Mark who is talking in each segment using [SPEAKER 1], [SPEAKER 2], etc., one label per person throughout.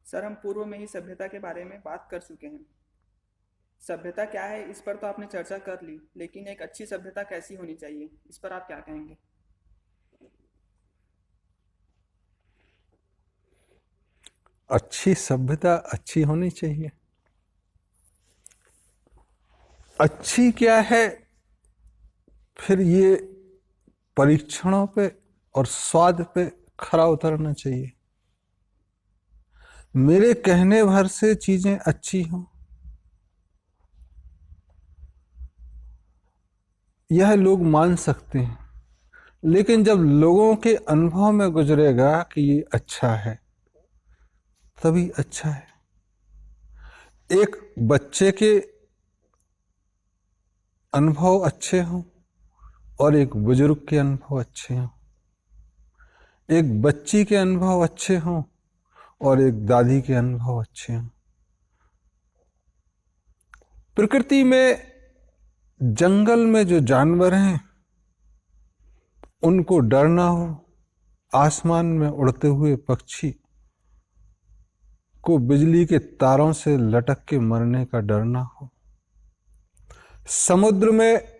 [SPEAKER 1] Sir, हम पूर्व में ही सभ्यता के बारे में बात कर चुके हैं। सभ्यता क्या है इस पर तो आपने चर्चा कर ली, लेकिन एक अच्छी सभ्यता कैसी होनी चाहिए इस पर आप क्या कहेंगे?
[SPEAKER 2] अच्छी सभ्यता अच्छी होनी चाहिए। अच्छी क्या है, फिर ये परीक्षणों पे और स्वाद पे खरा उतरना चाहिए। मेरे कहने भर से चीजें अच्छी हों, यह लोग मान सकते हैं, लेकिन जब लोगों के अनुभव में गुजरेगा कि ये अच्छा है, तभी अच्छा है। एक बच्चे के अनुभव अच्छे हों और एक बुजुर्ग के अनुभव अच्छे हों, एक बच्ची के अनुभव अच्छे हों और एक दादी के अनुभव अच्छे हों। प्रकृति में, जंगल में जो जानवर हैं उनको डर ना हो, आसमान में उड़ते हुए पक्षी को बिजली के तारों से लटक के मरने का डर ना हो, समुद्र में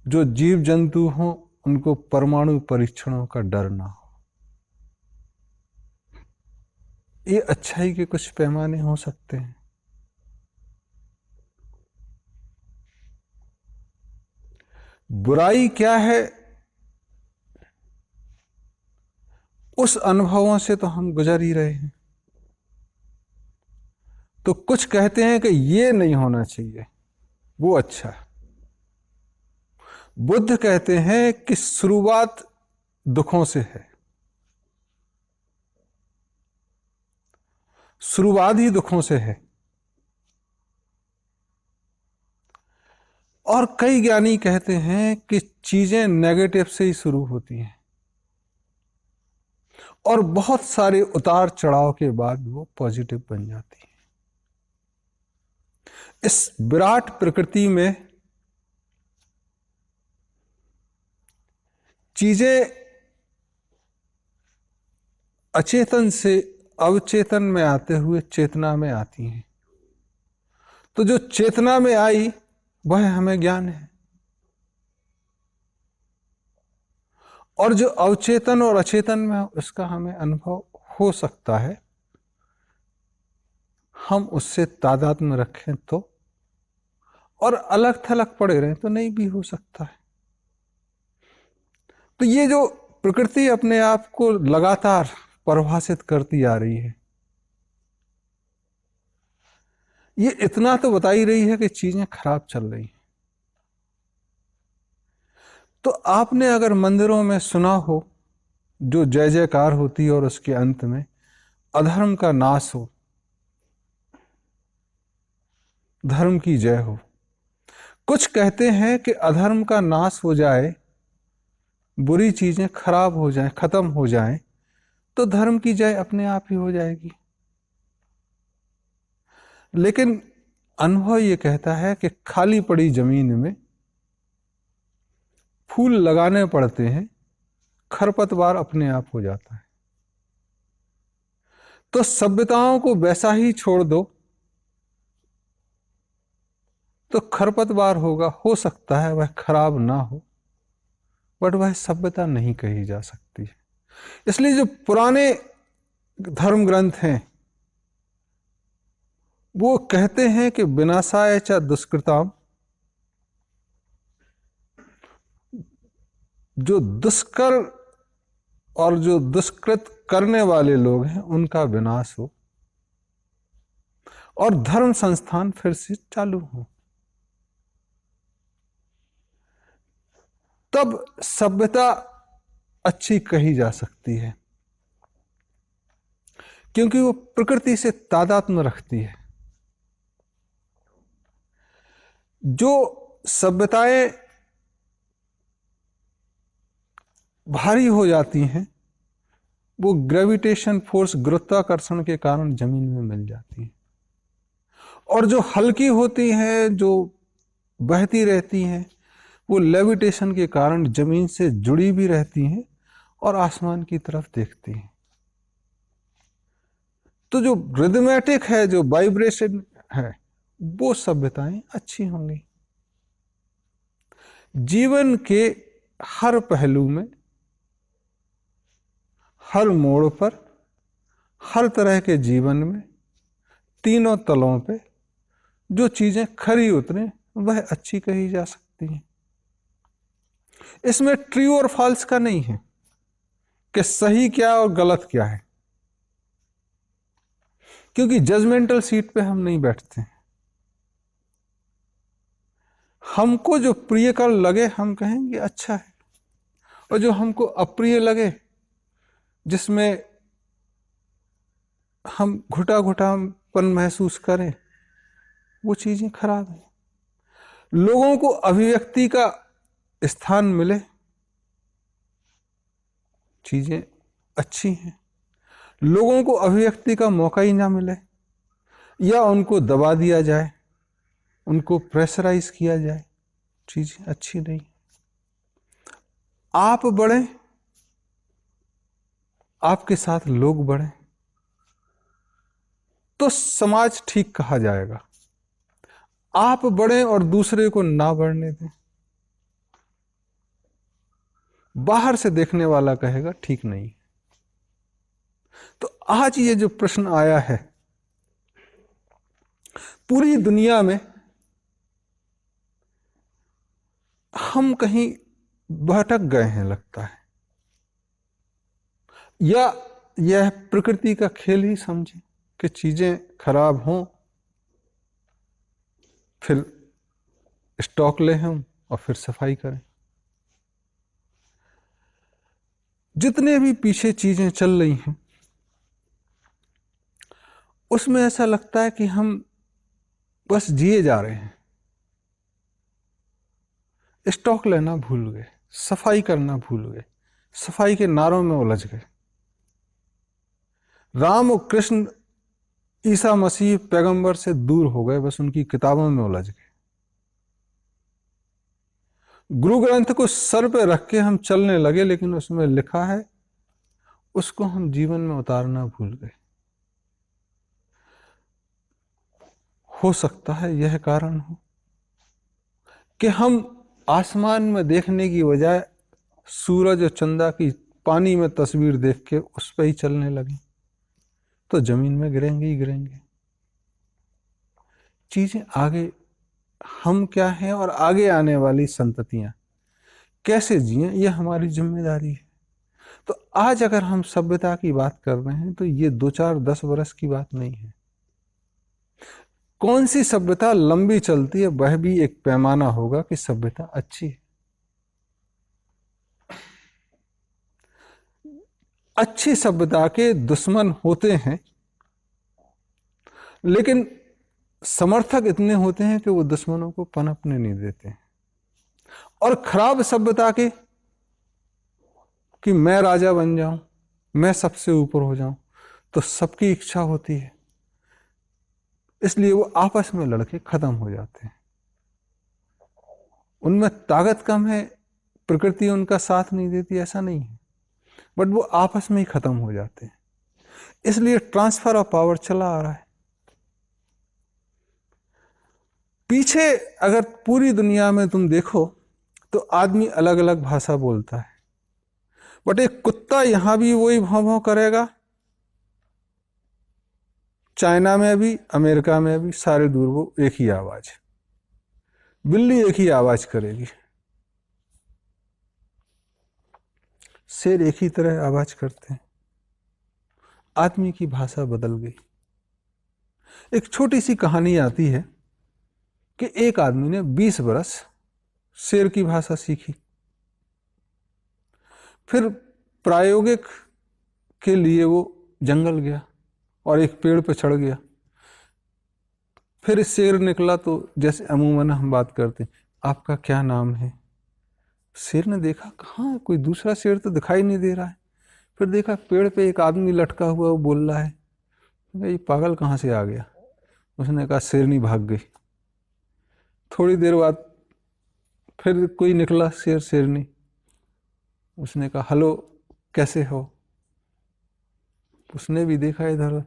[SPEAKER 2] जो जीव जंतु हों उनको परमाणु परीक्षणों का डर ना हो। ये अच्छाई के कुछ पैमाने हो सकते हैं। बुराई क्या है, उस अनुभवों से तो हम गुजर ही रहे हैं। तो कुछ कहते हैं कि ये नहीं होना चाहिए, वो अच्छा है। बुद्ध कहते हैं कि शुरुआत दुखों से है, शुरुआत ही दुखों से है। और कई ज्ञानी कहते हैं कि चीजें नेगेटिव से ही शुरू होती हैं और बहुत सारे उतार चढ़ाव के बाद वो पॉजिटिव बन जाती है। इस विराट प्रकृति में चीजें अचेतन से अवचेतन में आते हुए चेतना में आती हैं। तो जो चेतना में आई वह हमें ज्ञान है, और जो अवचेतन और अचेतन में उसका हमें अनुभव हो सकता है, हम उससे तादात्म्य रखें तो, और अलग थलग पड़े रहें तो नहीं भी हो सकता है। तो ये जो प्रकृति अपने आप को लगातार परिभाषित करती आ रही है, ये इतना तो बता ही रही है कि चीजें खराब चल रही हैं। तो आपने अगर मंदिरों में सुना हो जो जय जयकार होती है और उसके अंत में अधर्म का नाश हो, धर्म की जय हो। कुछ कहते हैं कि अधर्म का नाश हो जाए, बुरी चीजें खराब हो जाएं, खत्म हो जाएं, तो धर्म की जय अपने आप ही हो जाएगी। लेकिन अनुभव ये कहता है कि खाली पड़ी जमीन में फूल लगाने पड़ते हैं, खरपतवार अपने आप हो जाता है। तो सभ्यताओं को वैसा ही छोड़ दो तो खरपतवार होगा, हो सकता है वह खराब ना हो, बट वह सभ्यता नहीं कही जा सकती। इसलिए जो पुराने धर्म ग्रंथ हैं वो कहते हैं कि विनाशाय च दुष्कृताम, जो दुष्कर और जो दुष्कृत करने वाले लोग हैं उनका विनाश हो और धर्म संस्थान फिर से चालू हो, तब सभ्यता अच्छी कही जा सकती है, क्योंकि वो प्रकृति से तादात्म्य रखती है। जो सभ्यताएं भारी हो जाती हैं वो ग्रेविटेशन फोर्स, गुरुत्वाकर्षण के कारण जमीन में मिल जाती हैं, और जो हल्की होती हैं, जो बहती रहती हैं, वो लेविटेशन के कारण जमीन से जुड़ी भी रहती हैं और आसमान की तरफ देखती हैं। तो जो रिदमेटिक है, जो वाइब्रेशन है, वो सभ्यताएं अच्छी होंगी। जीवन के हर पहलू में, हर मोड़ पर, हर तरह के जीवन में, तीनों तलों पे जो चीजें खरी उतरे वह अच्छी कही जा सकती हैं। इसमें ट्रू और फॉल्स का नहीं है कि सही क्या और गलत क्या है, क्योंकि जजमेंटल सीट पे हम नहीं बैठते। हमको जो प्रिय कर लगे हम कहेंगे अच्छा है, और जो हमको अप्रिय लगे, जिसमें हम घुटा घुटापन महसूस करें, वो चीजें खराब है। लोगों को अभिव्यक्ति का स्थान मिले, चीजें अच्छी हैं। लोगों को अभिव्यक्ति का मौका ही ना मिले, या उनको दबा दिया जाए, उनको प्रेशराइज किया जाए, चीजें अच्छी नहीं। आप बढ़े, आपके साथ लोग बढ़े, तो समाज ठीक कहा जाएगा। आप बढ़े और दूसरे को ना बढ़ने दें, बाहर से देखने वाला कहेगा ठीक नहीं। तो आज ये जो प्रश्न आया है, पूरी दुनिया में हम कहीं भटक गए हैं लगता है, या यह प्रकृति का खेल ही समझे कि चीजें खराब हों, फिर स्टॉक ले हम और फिर सफाई करें। जितने भी पीछे चीजें चल रही हैं, उसमें ऐसा लगता है कि हम बस जिए जा रहे हैं, स्टॉक लेना भूल गए, सफाई करना भूल गए, सफाई के नारों में उलझ गए। राम और कृष्ण, ईसा मसीह पैगंबर से दूर हो गए, बस उनकी किताबों में उलझ गए। गुरु ग्रंथ को सर पे रख के हम चलने लगे, लेकिन उसमें लिखा है उसको हम जीवन में उतारना भूल गए। हो सकता है यह कारण हो कि हम आसमान में देखने की बजाय सूरज और चंदा की पानी में तस्वीर देख के उस पर ही चलने लगे, तो जमीन में गिरेंगे ही गिरेंगे। चीजें आगे, हम क्या हैं और आगे आने वाली संततियां कैसे जिए, यह हमारी जिम्मेदारी है। तो आज अगर हम सभ्यता की बात कर रहे हैं, तो ये 2-4-10 वर्ष की बात नहीं है। कौन सी सभ्यता लंबी चलती है, वह भी एक पैमाना होगा कि सभ्यता अच्छी है। अच्छी सभ्यता के दुश्मन होते हैं, लेकिन समर्थक इतने होते हैं कि वो दुश्मनों को पनपने नहीं देते हैं। और खराब सभ्यता के कि मैं राजा बन जाऊं, मैं सबसे ऊपर हो जाऊं, तो सबकी इच्छा होती है, इसलिए वो आपस में लड़के खत्म हो जाते हैं। उनमें ताकत कम है, प्रकृति उनका साथ नहीं देती, ऐसा नहीं है, बट वो आपस में ही खत्म हो जाते हैं। इसलिए ट्रांसफर ऑफ पावर चला आ रहा है। पीछे अगर पूरी दुनिया में तुम देखो तो आदमी अलग अलग भाषा बोलता है, बट एक कुत्ता यहां भी वही भौं भौं करेगा, चाइना में भी, अमेरिका में भी, सारे दूर वो एक ही आवाज। बिल्ली एक ही आवाज करेगी, शेर एक ही तरह आवाज करते हैं। आदमी की भाषा बदल गई। एक छोटी सी कहानी आती है कि एक आदमी ने 20 बरस शेर की भाषा सीखी, फिर प्रायोगिक के लिए वो जंगल गया और एक पेड़ पर चढ़ गया। फिर शेर निकला, तो जैसे अमूमन हम बात करते हैं, आपका क्या नाम है? शेर ने देखा कहाँ कोई दूसरा शेर तो दिखाई नहीं दे रहा है। फिर देखा पेड़ पे एक आदमी लटका हुआ, वो बोल रहा है। ये पागल कहाँ से आ गया? उसने कहा शेरनी भाग गई। थोड़ी देर बाद फिर कोई निकला, शेर शेरनी। उसने कहा हेलो, कैसे हो? उसने भी देखा इधर,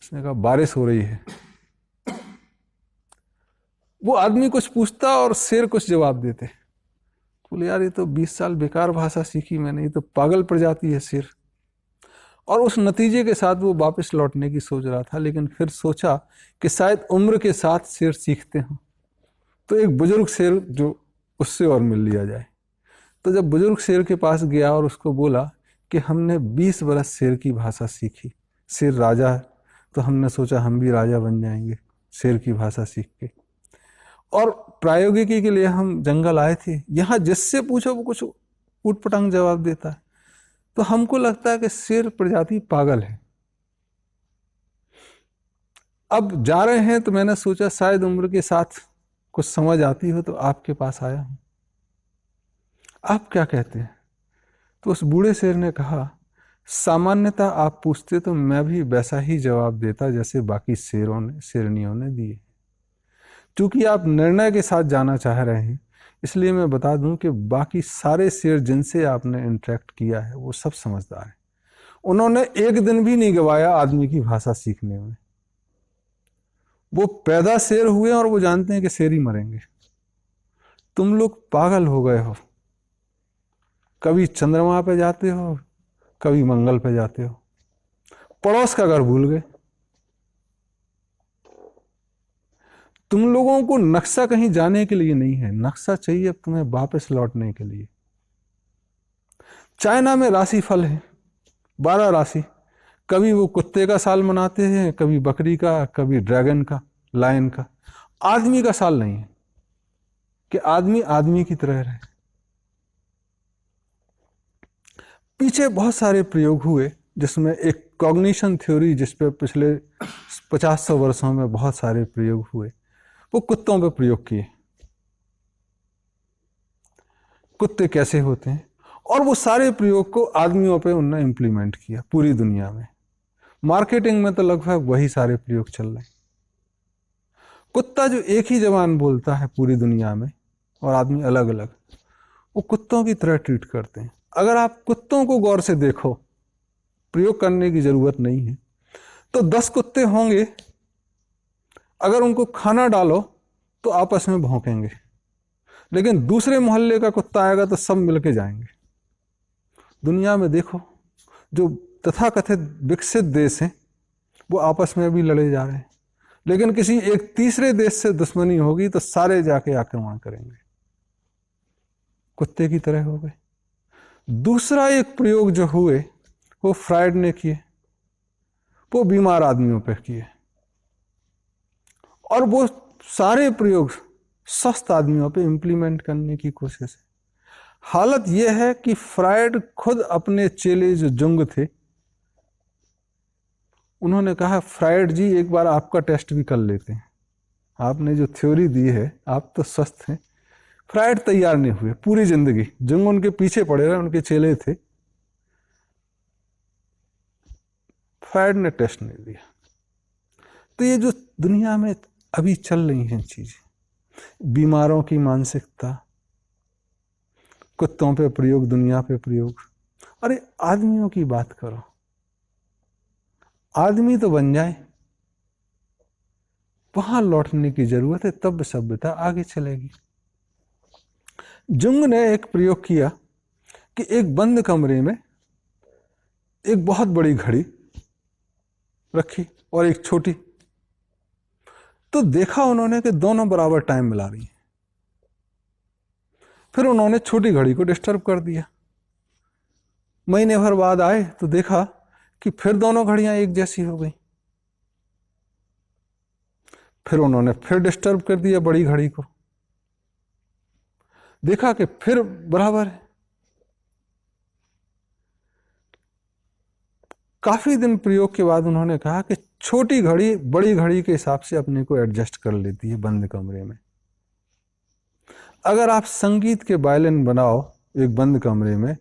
[SPEAKER 2] उसने कहा बारिश हो रही है। वो आदमी कुछ पूछता और शेर कुछ जवाब देते। बोले यार ये तो 20 साल बेकार भाषा सीखी मैंने, ये तो पागल प्रजाति है शेर। और उस नतीजे के साथ वो वापस लौटने की सोच रहा था, लेकिन फिर सोचा कि शायद उम्र के साथ शेर सीखते हैं, तो एक बुजुर्ग शेर जो उससे और मिल लिया जाए। तो जब बुजुर्ग शेर के पास गया और उसको बोला कि हमने 20 बरस शेर की भाषा सीखी, शेर राजा है, तो हमने सोचा हम भी राजा बन जाएंगे शेर की भाषा सीख के, और प्रायोगिकी के लिए हम जंगल आए थे। यहाँ जिससे पूछो वो कुछ उटपटांग जवाब देता है। तो हमको लगता है कि शेर प्रजाति पागल है। अब जा रहे हैं तो मैंने सोचा शायद उम्र के साथ कुछ समझ आती हो, तो आपके पास आया हूं, आप क्या कहते हैं? तो उस बूढ़े शेर ने कहा, सामान्यतः आप पूछते तो मैं भी वैसा ही जवाब देता जैसे बाकी शेरों ने शेरनियों ने दिए। क्योंकि आप निर्णय के साथ जाना चाह रहे हैं, इसलिए मैं बता दूं कि बाकी सारे शेर जिनसे आपने इंटरेक्ट किया है वो सब समझदार हैं। उन्होंने एक दिन भी नहीं गवाया आदमी की भाषा सीखने में। वो पैदा शेर हुए और वो जानते हैं कि शेर ही मरेंगे। तुम लोग पागल हो गए हो, कभी चंद्रमा पे जाते हो, कभी मंगल पे जाते हो, पड़ोस का घर भूल गए। तुम लोगों को नक्शा कहीं जाने के लिए नहीं है, नक्शा चाहिए तुम्हें वापस लौटने के लिए। चाइना में राशिफल है, 12 राशि। कभी वो कुत्ते का साल मनाते हैं, कभी बकरी का, कभी ड्रैगन का, लायन का। आदमी का साल नहीं है कि आदमी आदमी की तरह रहे। पीछे बहुत सारे प्रयोग हुए, जिसमें एक कॉग्निशन थ्योरी, जिस पे पिछले 50-100 वर्षों में बहुत सारे प्रयोग हुए, वो कुत्तों पे प्रयोग किए। कुत्ते कैसे होते हैं, और वो सारे प्रयोग को आदमियों पे उन्होंने इम्प्लीमेंट किया पूरी दुनिया में। मार्केटिंग में तो लगभग वही सारे प्रयोग चल रहे हैं। कुत्ता जो एक ही जबान बोलता है पूरी दुनिया में, और आदमी अलग अलग, वो कुत्तों की तरह ट्रीट करते हैं। अगर आप कुत्तों को गौर से देखो, प्रयोग करने की जरूरत नहीं है, तो 10 कुत्ते होंगे, अगर उनको खाना डालो तो आपस में भौंकेंगे, लेकिन दूसरे मोहल्ले का कुत्ता आएगा तो सब मिलके जाएंगे। दुनिया में देखो, जो तथाकथित विकसित देश हैं वो आपस में भी लड़े जा रहे हैं, लेकिन किसी एक तीसरे देश से दुश्मनी होगी तो सारे जाके आक्रमण करेंगे। कुत्ते की तरह हो गए। दूसरा एक प्रयोग जो हुए वो फ्रायड ने किए, वो बीमार आदमियों पर किए, और वो सारे प्रयोग स्वस्थ आदमियों पे इंप्लीमेंट करने की कोशिश है। हालत यह है कि फ्रायड खुद अपने चेले जो जुंग थे, उन्होंने कहा फ्रायड जी एक बार आपका टेस्ट भी कर लेते हैं, आपने जो थ्योरी दी है आप तो स्वस्थ हैं। फ्रायड तैयार नहीं हुए, पूरी जिंदगी जुंग उनके पीछे पड़े रहे, उनके चेले थे। फ्रायड ने टेस्ट नहीं दिया। तो ये जो दुनिया में अभी चल रही हैं चीजें, बीमारों की मानसिकता, कुत्तों पे प्रयोग, दुनिया पे प्रयोग, अरे आदमियों की बात करो, आदमी तो बन जाए, वहां लौटने की जरूरत है, तब सभ्यता आगे चलेगी। जुंग ने एक प्रयोग किया कि एक बंद कमरे में एक बहुत बड़ी घड़ी रखी और एक छोटी, तो देखा उन्होंने कि दोनों बराबर टाइम मिला रही हैं। फिर उन्होंने छोटी घड़ी को डिस्टर्ब कर दिया। महीने भर बाद आए तो देखा कि फिर दोनों घड़ियां एक जैसी हो गई। फिर उन्होंने फिर डिस्टर्ब कर दिया बड़ी घड़ी को, देखा कि फिर बराबर है। काफी दिन प्रयोग के बाद उन्होंने कहा कि छोटी घड़ी बड़ी घड़ी के हिसाब से अपने को एडजस्ट कर लेती है बंद कमरे में। अगर आप संगीत के वायलिन बनाओ एक बंद कमरे में,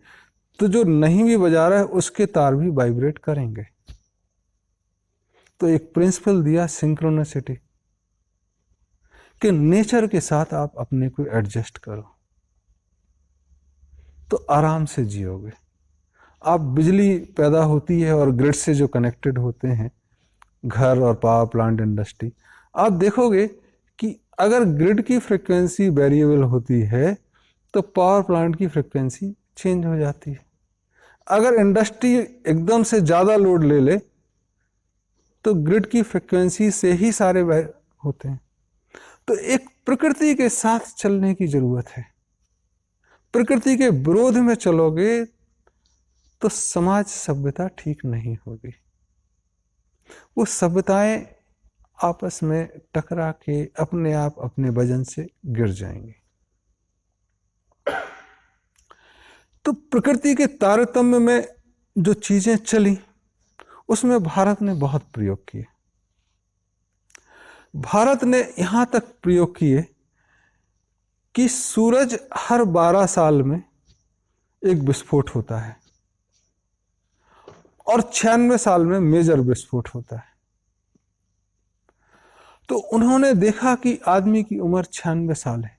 [SPEAKER 2] तो जो नहीं भी बजा रहा है उसके तार भी वाइब्रेट करेंगे। तो एक प्रिंसिपल दिया सिंक्रोनिसिटी, कि नेचर के साथ आप अपने को एडजस्ट करो तो आराम से जियोगे। आप बिजली पैदा होती है और ग्रिड से जो कनेक्टेड होते हैं, घर और पावर प्लांट इंडस्ट्री, आप देखोगे कि अगर ग्रिड की फ्रिक्वेंसी वेरिएबल होती है तो पावर प्लांट की फ्रिक्वेंसी चेंज हो जाती है। अगर इंडस्ट्री एकदम से ज़्यादा लोड ले ले तो ग्रिड की फ्रिक्वेंसी से ही सारे होते हैं। तो एक प्रकृति के साथ चलने की जरूरत है। प्रकृति के विरोध में चलोगे तो समाज सभ्यता ठीक नहीं होगी। वो सभ्यताएं आपस में टकरा के अपने आप अपने वजन से गिर जाएंगी। तो प्रकृति के तारतम्य में जो चीजें चली उसमें भारत ने बहुत प्रयोग किए। भारत ने यहां तक प्रयोग किए कि सूरज हर 12 साल में एक विस्फोट होता है और 96 साल में मेजर विस्फोट होता है। तो उन्होंने देखा कि आदमी की उम्र 96 साल है।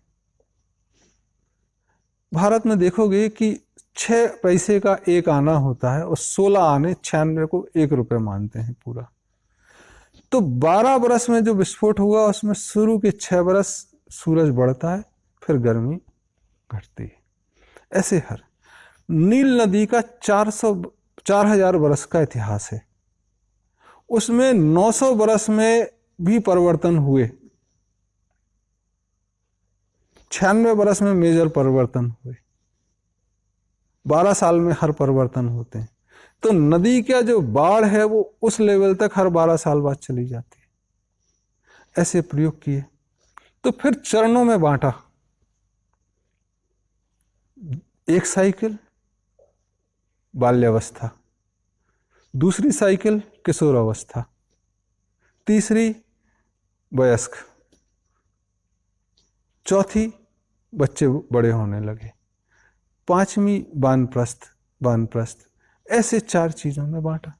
[SPEAKER 2] भारत में देखोगे कि 6 पैसे का एक आना होता है और 16 आने 96 को 1 रुपए मानते हैं पूरा। तो 12 बरस में जो विस्फोट हुआ उसमें शुरू के 6 बरस सूरज बढ़ता है, फिर गर्मी घटती है। ऐसे हर नील नदी का 4000 बरस का इतिहास है। उसमें 900 बरस में भी परिवर्तन हुए, 96 बरस में मेजर परिवर्तन हुए, 12 साल में हर परिवर्तन होते हैं। तो नदी का जो बाढ़ है वो उस लेवल तक हर 12 साल बाद चली जाती है। ऐसे प्रयोग किए। तो फिर चरणों में बांटा। एक साइकिल बाल्यावस्था, दूसरी साइकिल किशोरावस्था, तीसरी वयस्क, चौथी बच्चे बड़े होने लगे, पांचवी वानप्रस्थ। ऐसे 4 चीजों में बांटा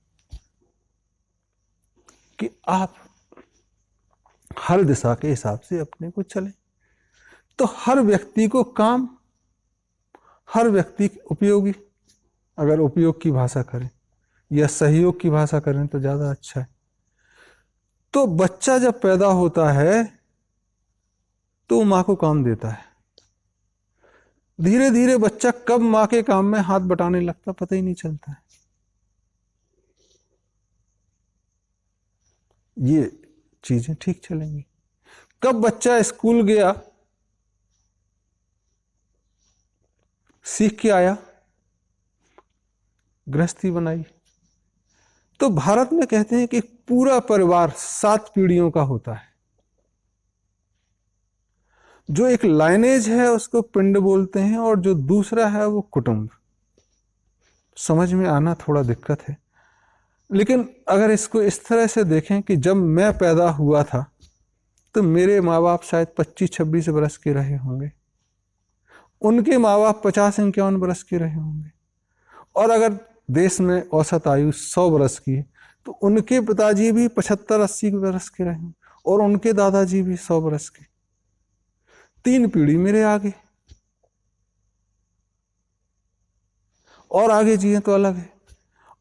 [SPEAKER 2] कि आप हर दिशा के हिसाब से अपने को चले। तो हर व्यक्ति को काम, हर व्यक्ति उपयोगी, अगर उपयोग की भाषा करें या सहयोग की भाषा करें तो ज्यादा अच्छा है। तो बच्चा जब पैदा होता है तो मां को काम देता है। धीरे धीरे बच्चा कब मां के काम में हाथ बटाने लगता पता ही नहीं चलता है। ये चीजें ठीक चलेंगी। कब बच्चा स्कूल गया, सीख के आया, गृहस्थी बनाई। तो भारत में कहते हैं कि पूरा परिवार 7 पीढ़ियों का होता है। जो एक लाइनेज है उसको पिंड बोलते हैं और जो दूसरा है वो कुटुंब। समझ में आना थोड़ा दिक्कत है, लेकिन अगर इसको इस तरह से देखें कि जब मैं पैदा हुआ था तो मेरे माँ बाप शायद 25-26 बरस के रहे होंगे, उनके माँ बाप 50-51 बरस के रहे होंगे, और अगर देश में औसत आयु 100 बरस की है तो उनके पिताजी भी 75-80 बरस के रहे होंगे और उनके दादाजी भी 100 बरस के। 3 पीढ़ी मेरे आगे, और आगे जिए तो अलग है।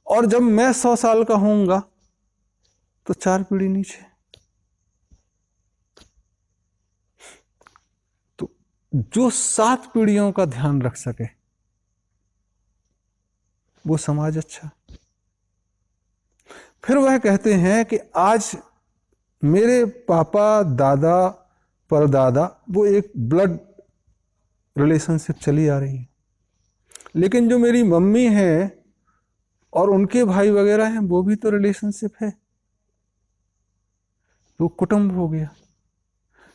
[SPEAKER 2] और जब मैं 100 साल का होऊंगा तो 4 पीढ़ी नीचे। तो जो 7 पीढ़ियों का ध्यान रख सके वो समाज अच्छा। फिर वह कहते हैं कि आज मेरे पापा, दादा, परदादा, वो एक ब्लड रिलेशनशिप चली आ रही है, लेकिन जो मेरी मम्मी है और उनके भाई वगैरह हैं वो भी तो रिलेशनशिप है, तो कुटुंब हो गया।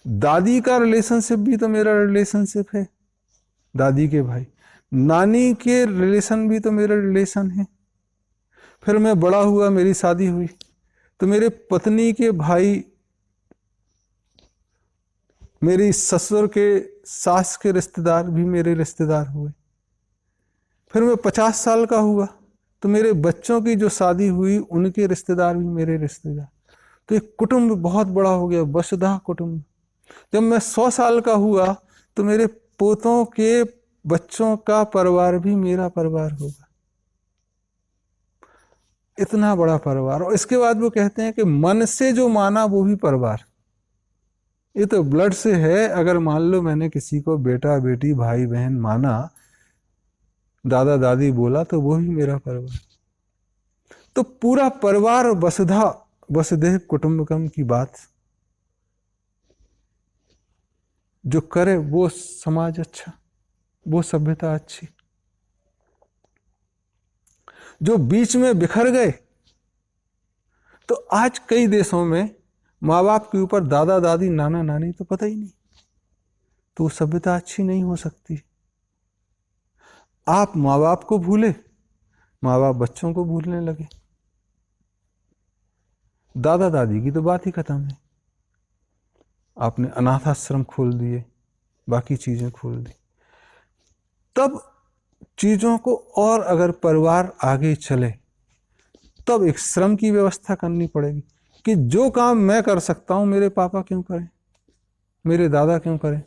[SPEAKER 2] दादी का रिलेशनशिप भी तो मेरा रिलेशनशिप है, दादी के भाई। नानी के रिलेशन भी तो मेरा रिलेशन है। फिर मैं बड़ा हुआ, मेरी शादी हुई तो मेरे पत्नी के भाई, मेरी ससुर के सास के रिश्तेदार भी मेरे रिश्तेदार हुए। फिर मैं 50 साल का हुआ तो मेरे बच्चों की जो शादी हुई उनके रिश्तेदार भी मेरे रिश्तेदार। तो एक कुटुंब बहुत बड़ा हो गया, वसुधा कुटुंब। जब मैं 100 साल का हुआ तो मेरे पोतों के बच्चों का परिवार भी मेरा परिवार होगा। इतना बड़ा परिवार। और इसके बाद वो कहते हैं कि मन से जो माना वो भी परिवार। ये तो ब्लड से है। अगर मान लो मैंने किसी को बेटा बेटी भाई बहन माना, दादा दादी बोला, तो वो भी मेरा परिवार। तो पूरा परिवार, वसुधा वसुधैव कुटुंबकम की बात जो करे वो समाज अच्छा, वो सभ्यता अच्छी। जो बीच में बिखर गए, तो आज कई देशों में माँ बाप के ऊपर दादा दादी नाना नानी तो पता ही नहीं, तो वो सभ्यता अच्छी नहीं हो सकती। आप माँ बाप को भूले, माँ बाप बच्चों को भूलने लगे। दादा दादी की तो बात ही खत्म है। आपने अनाथ आश्रम खोल दिए, बाकी चीजें खोल दी। तब चीजों को, और अगर परिवार आगे चले, तब एक श्रम की व्यवस्था करनी पड़ेगी कि जो काम मैं कर सकता हूं मेरे पापा क्यों करें, मेरे दादा क्यों करें,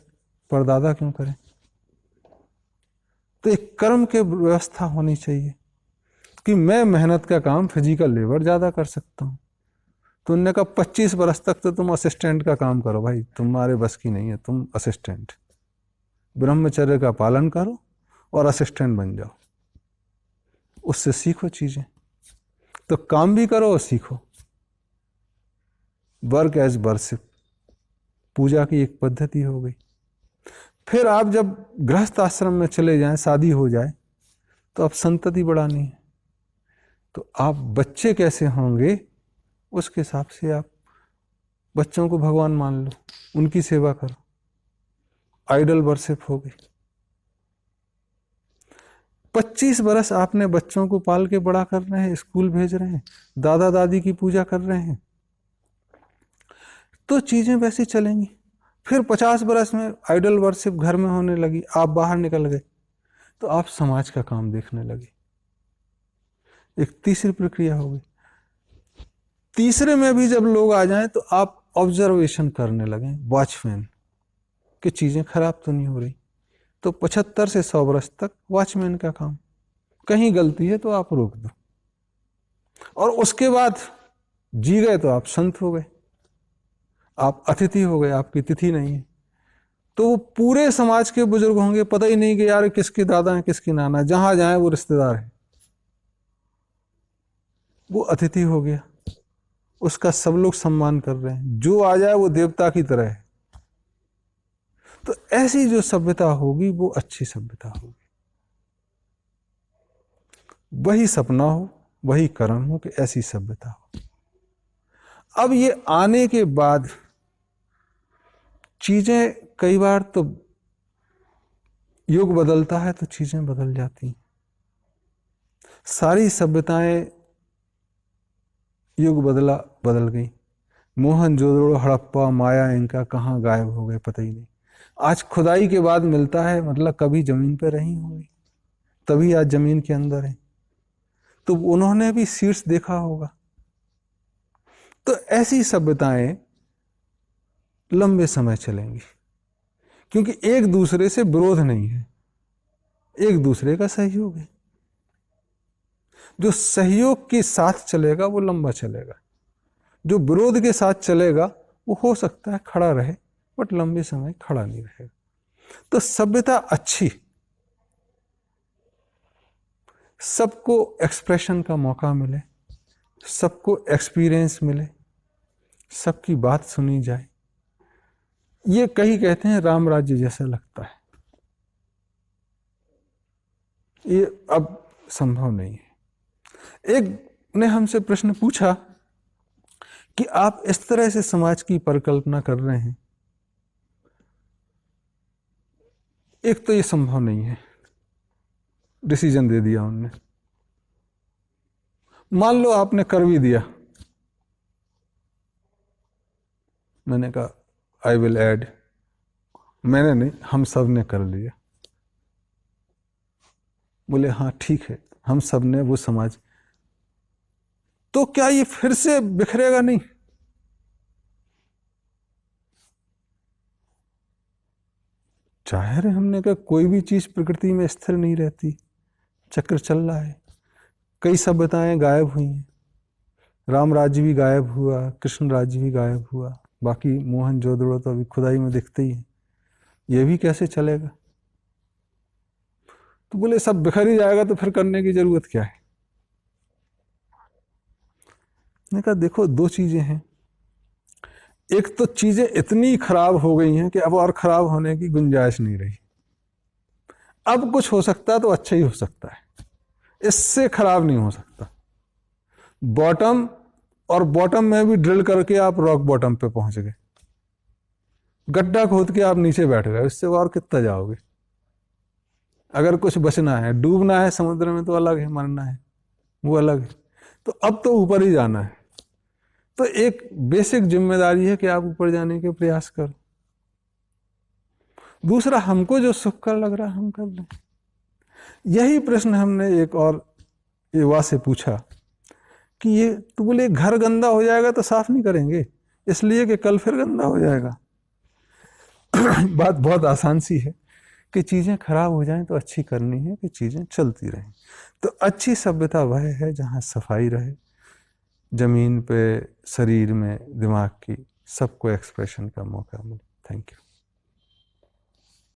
[SPEAKER 2] परदादा क्यों करें। तो एक कर्म की व्यवस्था होनी चाहिए कि मैं मेहनत का काम, फिजिकल लेबर ज्यादा कर सकता हूं। तो उन्होंने कहा 25 वर्ष तक तो तुम असिस्टेंट का काम करो भाई, तुम्हारे बस की नहीं है, तुम असिस्टेंट, ब्रह्मचर्य का पालन करो और असिस्टेंट बन जाओ, उससे सीखो चीजें। तो काम भी करो और सीखो। वर्क एज वर्शिप, पूजा की एक पद्धति हो गई। फिर आप जब गृहस्थ आश्रम में चले जाएं, शादी हो जाए, तो अब संतति बढ़ानी है। तो आप बच्चे कैसे होंगे उसके हिसाब से आप बच्चों को भगवान मान लो, उनकी सेवा करो। आइडल वर्शिप हो गई। 25 बरस आपने बच्चों को पाल के बड़ा कर रहे हैं, स्कूल भेज रहे हैं, दादा दादी की पूजा कर रहे हैं, तो चीजें वैसी चलेंगी। फिर 50 बरस में आइडल वर्शिप घर में होने लगी, आप बाहर निकल गए, तो आप समाज का काम देखने लगे। एक तीसरी प्रक्रिया हो गई। तीसरे में भी जब लोग आ जाएं, तो आप ऑब्जर्वेशन करने लगे, वॉचमैन, कि चीजें खराब तो नहीं हो रही। तो 75 से 100 वर्ष तक वॉचमैन का काम, कहीं गलती है तो आप रोक दो। और उसके बाद जी गए तो आप संत हो गए, आप अतिथि हो गए, आपकी तिथि नहीं है। तो वो पूरे समाज के बुजुर्ग होंगे, पता ही नहीं कि यार किसके दादा है किसकी नाना, जहां जाए वो रिश्तेदार है, वो अतिथि हो गया, उसका सब लोग सम्मान कर रहे हैं, जो आ जाए वो देवता की तरह है। तो ऐसी जो सभ्यता होगी वो अच्छी सभ्यता होगी। वही सपना हो, वही कर्म हो कि ऐसी सभ्यता हो। अब ये आने के बाद चीजें, कई बार तो युग बदलता है तो चीजें बदल जाती हैं। सारी सभ्यताएं, युग बदला बदल गई। मोहनजोदड़ो, हड़प्पा, माया, इनका कहाँ गायब हो गए पता ही नहीं। आज खुदाई के बाद मिलता है, मतलब कभी जमीन पर रही होंगी, तभी आज जमीन के अंदर है। तो उन्होंने भी शीर्ष देखा होगा। तो ऐसी सभ्यताएं लंबे समय चलेंगी, क्योंकि एक दूसरे से विरोध नहीं है, एक दूसरे का सहयोग है। जो सहयोग के साथ चलेगा वो लंबा चलेगा, जो विरोध के साथ चलेगा वो हो सकता है खड़ा रहे, बट लंबे समय खड़ा नहीं रहेगा। तो सभ्यता अच्छी, सबको एक्सप्रेशन का मौका मिले, सबको एक्सपीरियंस मिले, सबकी बात सुनी जाए, ये कहीं कहते हैं राम राज्य जैसा लगता है। ये अब संभव नहीं है। एक ने हमसे प्रश्न पूछा कि आप इस तरह से समाज की परिकल्पना कर रहे हैं, एक तो ये संभव नहीं है, डिसीजन दे दिया उनने। मान लो आपने कर भी दिया, मैंने कहा आई विल ऐड, मैंने नहीं, हम सब ने कर लिया। बोले हाँ ठीक है, हम सब ने वो समाज, तो क्या ये फिर से बिखरेगा नहीं? जाहिर है, हमने कहा कोई भी चीज प्रकृति में स्थिर नहीं रहती, चक्र चल रहा है। कई सभ्यताएं गायब हुई हैं, राम राज्य भी गायब हुआ, कृष्ण राज्य भी गायब हुआ, बाकी मोहनजोदड़ो तो अभी खुदाई में दिखते ही है, ये भी कैसे चलेगा? तो बोले सब बिखर ही जाएगा तो फिर करने की जरूरत क्या है? मैंने कहा देखो दो चीजें हैं, एक तो चीजें इतनी खराब हो गई हैं कि अब और खराब होने की गुंजाइश नहीं रही। अब कुछ हो सकता है तो अच्छा ही हो सकता है, इससे खराब नहीं हो सकता। बॉटम, और बॉटम में भी ड्रिल करके आप रॉक बॉटम पे पहुंच गए, गड्ढा खोद के आप नीचे बैठ गए, इससे और कितना जाओगे? अगर कुछ बचना है, डूबना है समुद्र में तो अलग है, मरना है वो अलग है, तो अब तो ऊपर ही जाना है। तो एक बेसिक जिम्मेदारी है कि आप ऊपर जाने के प्रयास करो। दूसरा, हमको जो सुखकर लग रहा है हम कर लें। यही प्रश्न हमने एक और युवा से पूछा कि ये तो बोले घर गंदा हो जाएगा तो साफ नहीं करेंगे, इसलिए कि कल फिर गंदा हो जाएगा। बात बहुत आसान सी है कि चीजें खराब हो जाएं तो अच्छी करनी है, कि चीजें चलती रहें। तो अच्छी सभ्यता वह है जहां सफाई रहे, जमीन पे, शरीर में, दिमाग की, सबको एक्सप्रेशन का मौका मिले। Thank you.